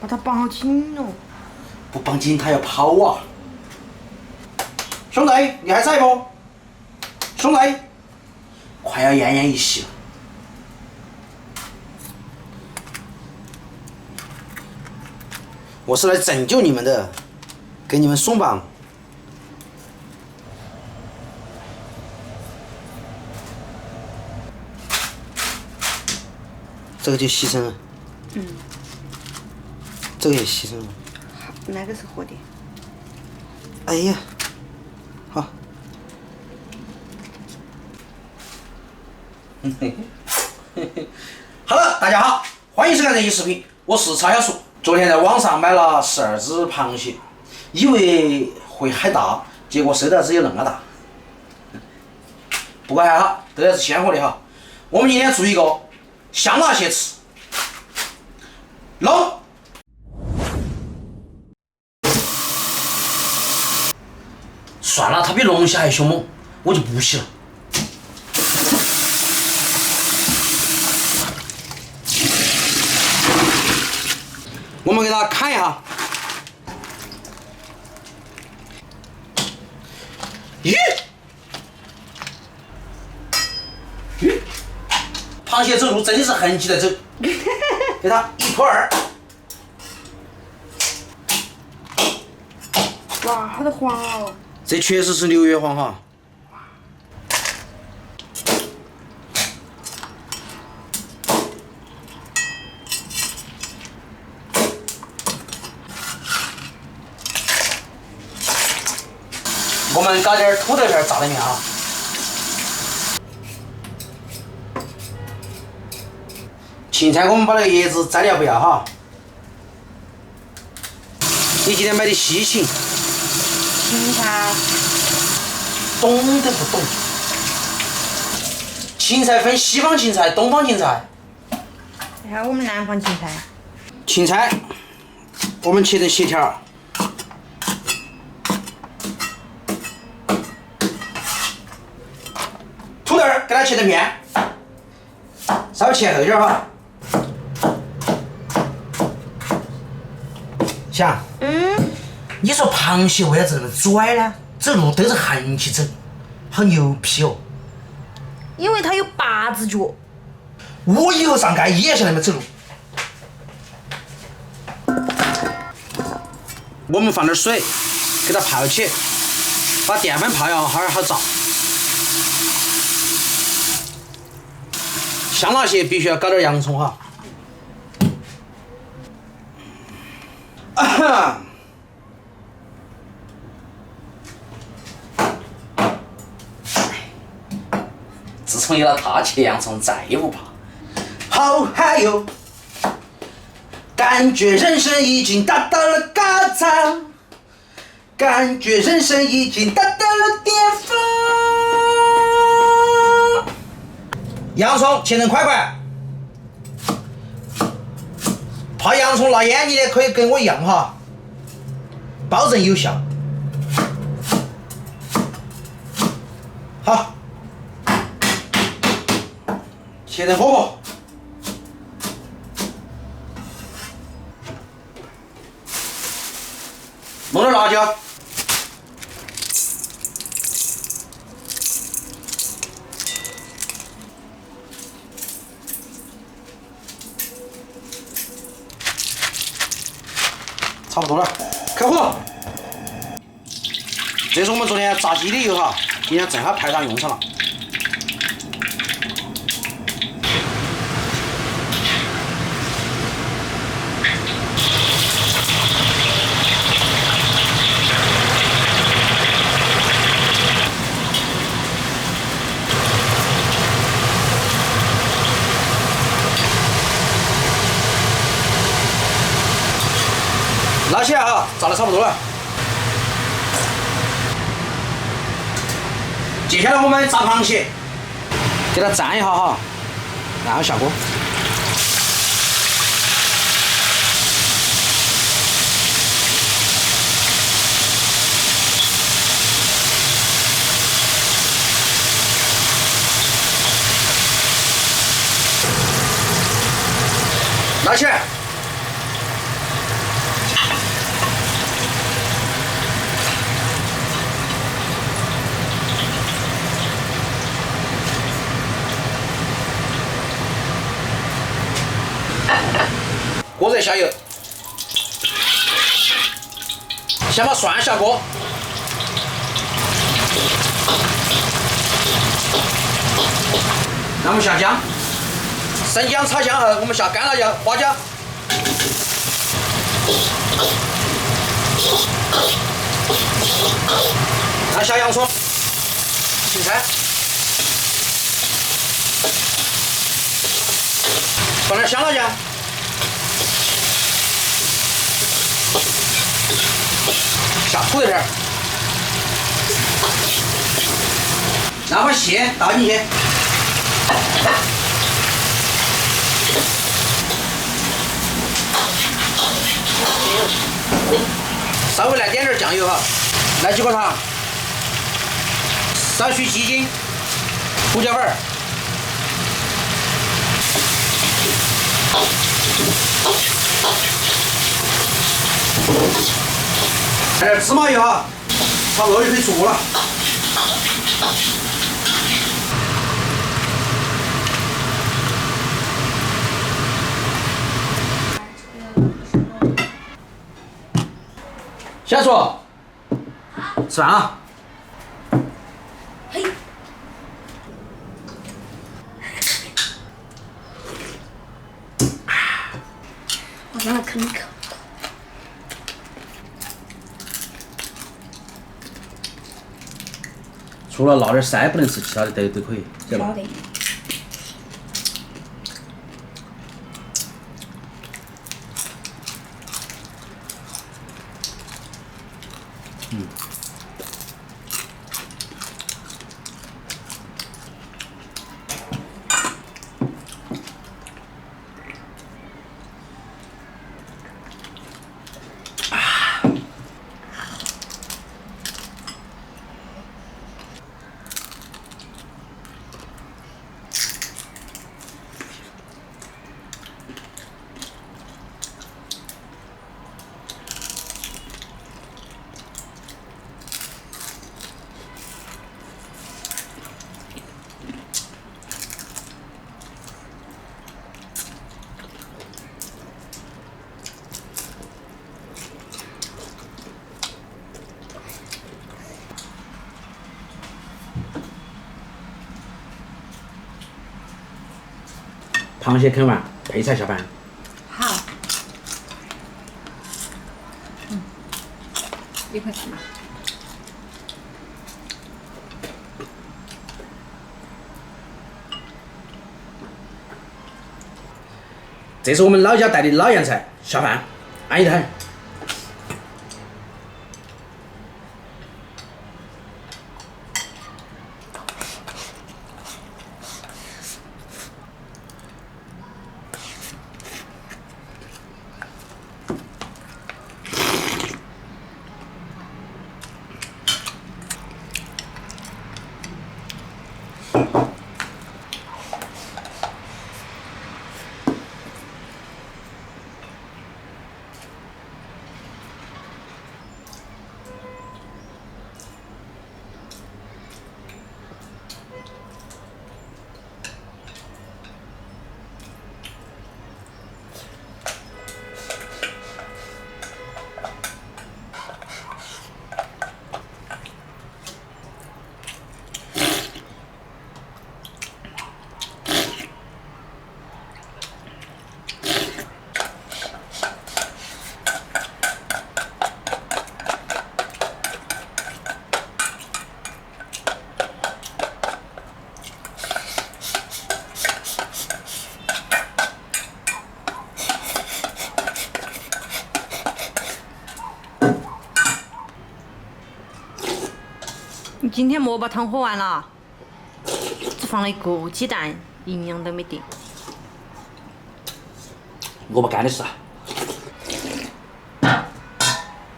把它绑好紧哦。不绑紧它要跑啊！兄弟，你还在不？兄弟，快要奄奄一息了。我是来拯救你们的，给你们松绑。这个就牺牲了。这个也牺牲了。哪个是活的？哎呀，好。好了，大家好，欢迎收看这期视频，我是曹小树。昨天在网上买了12只螃蟹，以为会很大，结果收到只有那么大。不过还好，都是鲜活的哈。我们今天做一个香辣蟹翅，龙。算了，它比龙虾还凶猛，我就不洗了。我们给它看一下。咦？螃蟹走路真的是横起来走，给它1扣2。哇，好多黄哦！这确实是6月黄哈。我们搞点土豆片炸的面啊。芹菜我们把那个叶子摘掉不要哈。你今天买的西芹。芹菜。懂都不懂。芹菜分西方芹菜、东方芹菜。还有我们南方芹菜。芹菜，我们切成斜条。土豆给它切成片，稍微切厚点哈。想，你说螃蟹为啥这么拽呢？走路都是横起走，好牛批哦！因为它有8只脚。我以后上街也是那么走路。我们放点水，给它泡起，把淀粉泡要好炸。香辣蟹必须要搞点洋葱哈。自从有了他切洋葱，再也不怕。好嗨哟！感觉人生已经达到了高潮，感觉人生已经达到了巅峰。洋葱切成块块，怕洋葱辣眼睛的可以跟我一样哈，保证有效。好，切成火锅。弄点辣椒，差不多了，开火。这是我们昨天炸鸡的油哈，今天正好派上用场了。捞起来哈，炸的差不多了。接下来我们炸螃蟹，给它蘸一下哈，然后下锅。拿起来。锅热下油，先把蒜下锅，然后我们下姜，生姜炒香后，我们下干辣椒、花椒。然后下洋葱、芹菜，放点香辣酱，下土豆片，然后把蟹倒进去，稍微来点点酱油哈，来几颗糖，少许鸡精、胡椒粉，来点芝麻油哈，差不多就可以做了。小厨，吃饭了。嘿，我让他啃一口。除了烙点腮不能吃，其他的都可以，对吧？晓得。螃蟹啃完，配菜下饭。好。一块吃嘛。这是我们老家带的老洋菜，下饭，安逸得很。你今天馍把汤喝完了，只放了一个鸡蛋，营养都没得。萝卜干的事啊。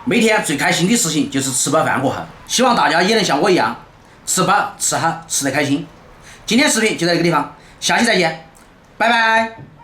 每天最开心的事情就是吃饱饭过后，希望大家也能像我一样，吃饱吃好吃得开心。今天视频就到这个地方，下期再见，拜拜。